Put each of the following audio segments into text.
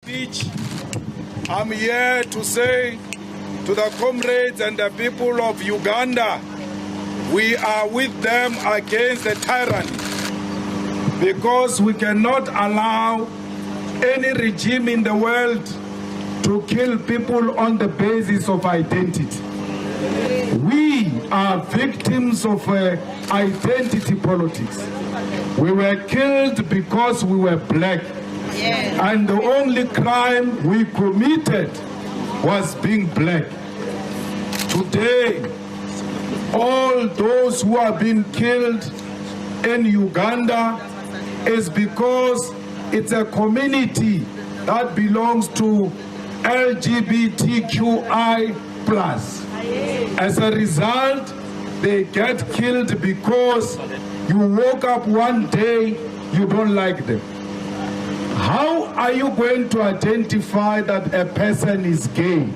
speech, I'm here to say to the comrades and the people of Uganda, we are with them against the tyrant, because we cannot allow any regime in the world to kill people on the basis of identity. We are victims of identity politics. We were killed because we were black. Yes. And the only crime we committed was being black. Today, all those who have been killed in Uganda is because it's a community that belongs to LGBTQI+. As a result, they get killed because you woke up one day, you don't like them. How are you going to identify that a person is gay?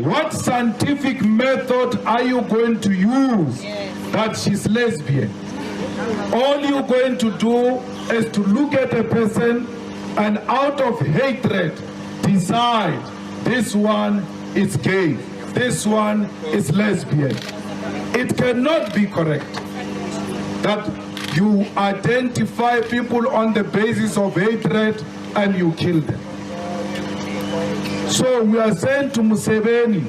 What scientific method are you going to use that she's lesbian? All you're going to do is to look at a person and out of hatred decide this one is gay, this one is lesbian. It cannot be correct that you identify people on the basis of hatred and you kill them. So we are saying to Museveni,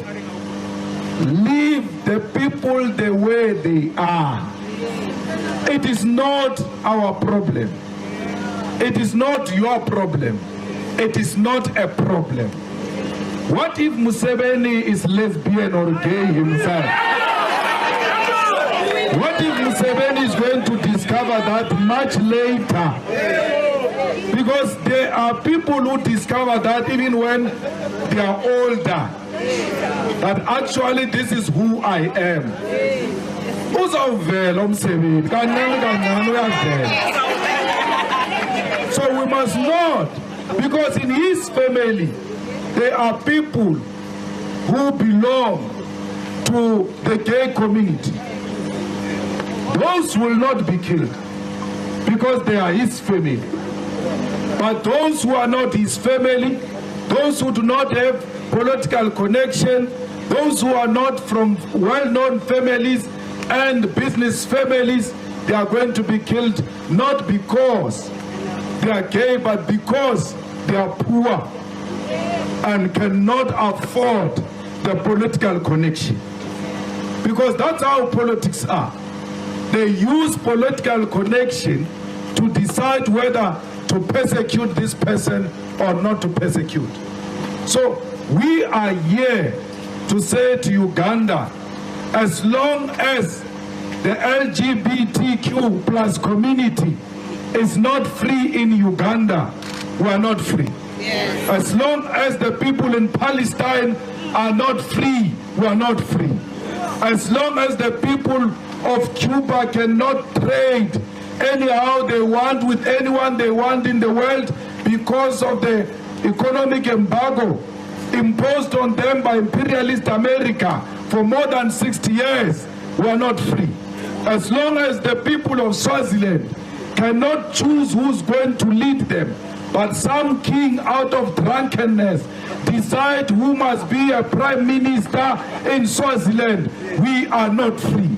leave the people the way they are. It is not our problem. It is not your problem. It is not a problem. What if Museveni is lesbian or gay himself? What if Museveni is going to discover that much later? Because there are people who discover that even when they are older, that actually this is who I am. So we must not, because in his family, there are people who belong to the gay community. Those will not be killed because they are his family. But those who are not his family, those who do not have political connection, those who are not from well-known families and business families, they are going to be killed not because they are gay, but because they are poor and cannot afford the political connection. Because that's how politics are. They use political connection to decide whether to persecute this person or not to persecute. So we are here to say to Uganda, as long as the LGBTQ+ community is not free in Uganda, we are not free. Yes. As long as the people in Palestine are not free, we are not free. As long as the people of Cuba cannot trade anyhow they want with anyone they want in the world because of the economic embargo imposed on them by imperialist America for more than 60 years, we are not free. As long as the people of Swaziland cannot choose who's going to lead them, but some king out of drunkenness decide who must be a prime minister in Swaziland, we are not free.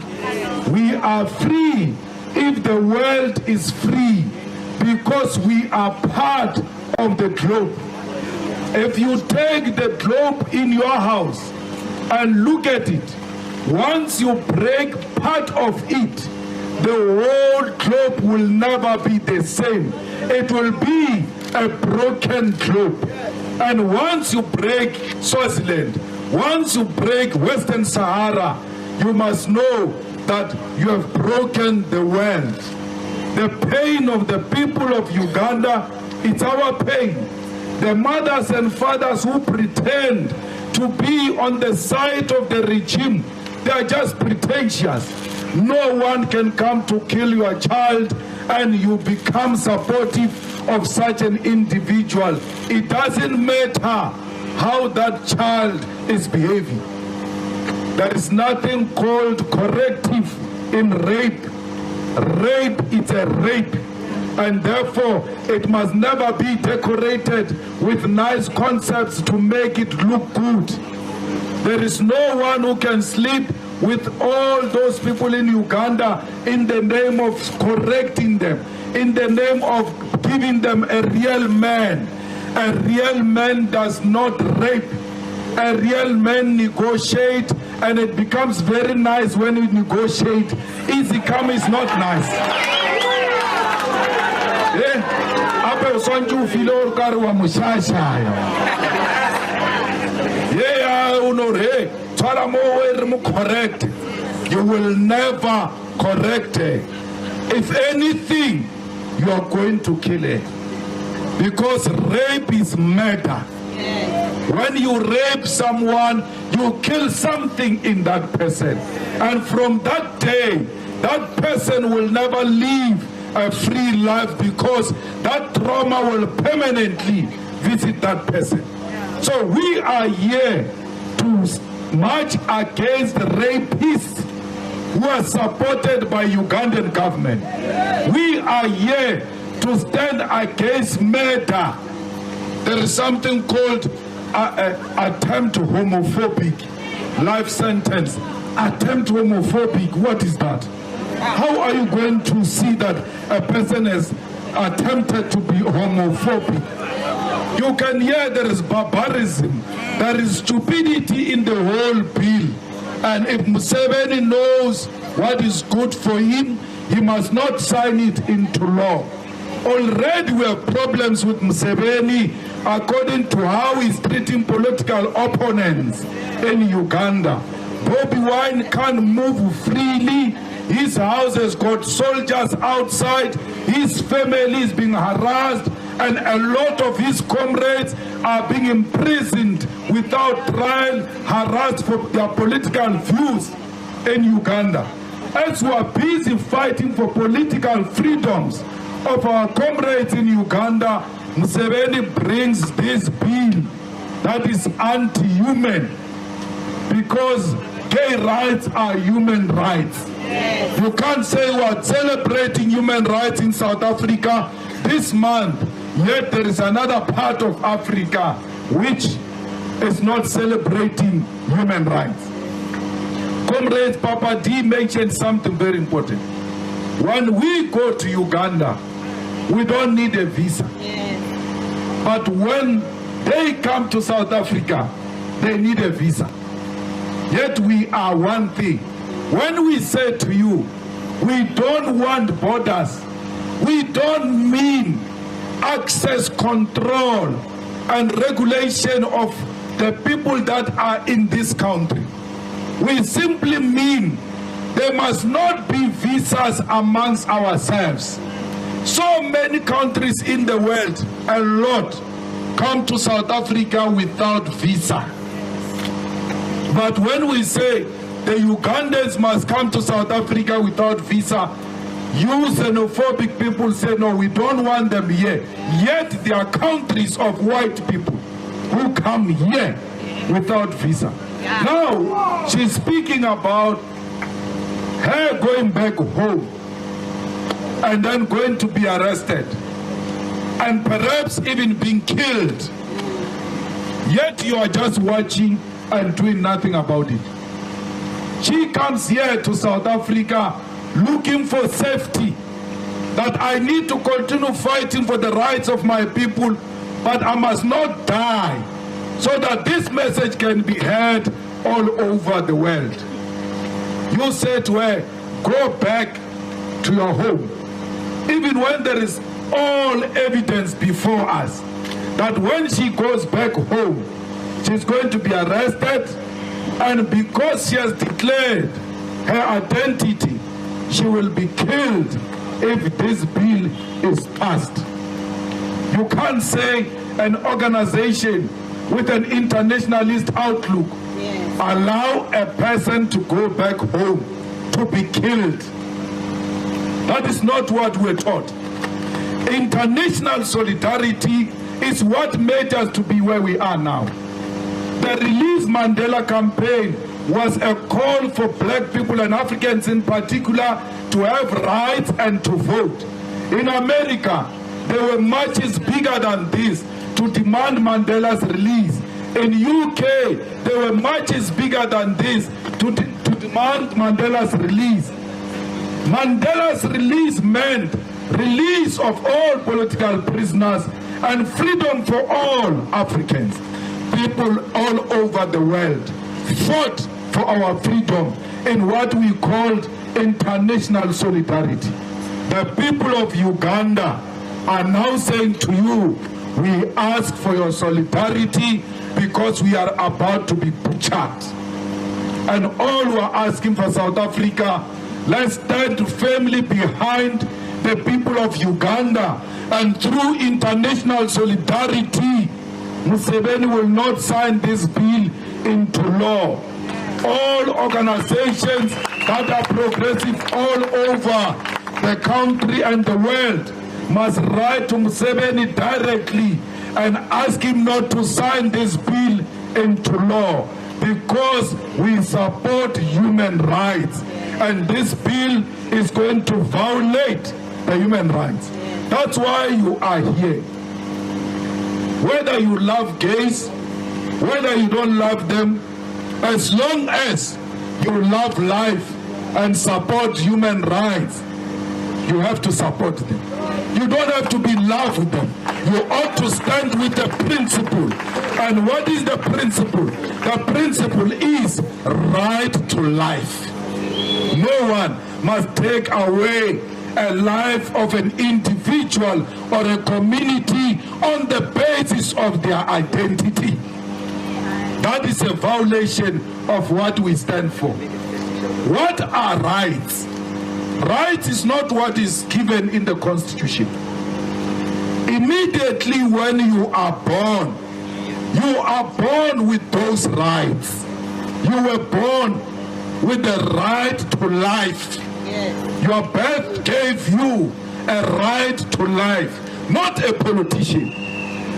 We are free if the world is free, because we are part of the globe. If you take the globe in your house and look at it, once you break part of it, the whole globe will never be the same. It will be a broken globe. And once you break Swaziland, once you break Western Sahara, you must know that you have broken the world. The pain of the people of Uganda, it's our pain. The mothers and fathers who pretend to be on the side of the regime, they are just pretentious. No one can come to kill your child and you become supportive of such an individual. It doesn't matter how that child is behaving. There is nothing called corrective in rape. Rape is a rape. and therefore it must never be decorated with nice concepts to make it look good. There is no one who can sleep with all those people in Uganda in the name of correcting them, in the name of giving them a real man. A real man does not rape. A real man negotiates, and it becomes very nice when you negotiate. Easy come is not nice. Ape usonju filo urkari wa mushasha. Unore, correct. You will never correct her. If anything, you are going to kill her. Because rape is murder. When you rape someone, you kill something in that person. And from that day, that person will never live a free life because that trauma will permanently visit that person. So we are here to march against rapists who are supported by Ugandan government. We are here to stand against murder. There is something called attempt homophobic life sentence. Attempt homophobic, what is that? How are you going to see that a person has attempted to be homophobic? You can hear there is barbarism, there is stupidity in the whole bill. And if Museveni knows what is good for him, he must not sign it into law. Already we have problems with Museveni according to how he's treating political opponents in Uganda. Bobi Wine can't move freely. His house has got soldiers outside. His family is being harassed. And a lot of his comrades are being imprisoned without trial, harassed for their political views in Uganda. As we are busy fighting for political freedoms of our comrades in Uganda, Museveni brings this bill that is anti-human because gay rights are human rights. You can't say we are celebrating human rights in South Africa this month, yet there is another part of Africa which is not celebrating human rights. Comrade Papa D mentioned something very important. When we go to Uganda, we don't need a visa. But when they come to South Africa, they need a visa. Yet we are one thing. When we say to you, we don't want borders, we don't mean access control and regulation of the people that are in this country. We simply mean there must not be visas amongst ourselves. So many countries in the world, a lot, come to South Africa without visa. But when we say the Ugandans must come to South Africa without visa, you xenophobic people say, no, we don't want them here. Yet there are countries of white people who come here without visa. Now, she's speaking about her going back home and then going to be arrested and perhaps even being killed. Yet you are just watching and doing nothing about it. She comes here to South Africa looking for safety, that I need to continue fighting for the rights of my people, but I must not die, so that this message can be heard all over the world. You say to her, go back to your home, even when there is all evidence before us that when she goes back home, she's going to be arrested, and because she has declared her identity, she will be killed if this bill is passed. You can't say an organization with an internationalist outlook allow a person to go back home to be killed. That is not what we're taught. International solidarity is what made us to be where we are now. The Release Mandela campaign was a call for black people and Africans in particular to have rights and to vote. In America, there were marches bigger than this to demand Mandela's release. In UK, there were marches bigger than this to demand Mandela's release. Mandela's release meant release of all political prisoners and freedom for all Africans. People all over the world fought for our freedom in what we called international solidarity. The people of Uganda are now saying to you, we ask for your solidarity because we are about to be butchered. And all who are asking for South Africa, let's stand firmly behind the people of Uganda, and through international solidarity, Museveni will not sign this bill into law. All organizations that are progressive all over the country and the world must write to Museveni directly and ask him not to sign this bill into law, because we support human rights, and this bill is going to violate the human rights. That's why you are here. Whether you love gays, whether you don't love them, as long as you love life and support human rights, you have to support them. You don't have to be in love with them. You ought to stand with the principle. And what is the principle? The principle is right to life. No one must take away a life of an individual or a community on the basis of their identity. That is a violation of what we stand for. What are rights? Rights is not what is given in the Constitution. Immediately when you are born with those rights. You were born with the right to life. Yes. Your birth gave you a right to life, not a politician.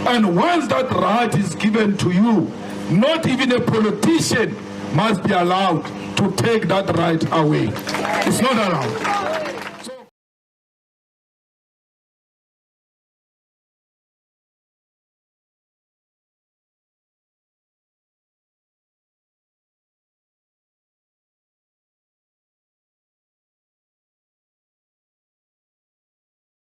And once that right is given to you, not even a politician must be allowed to take that right away. It's not allowed.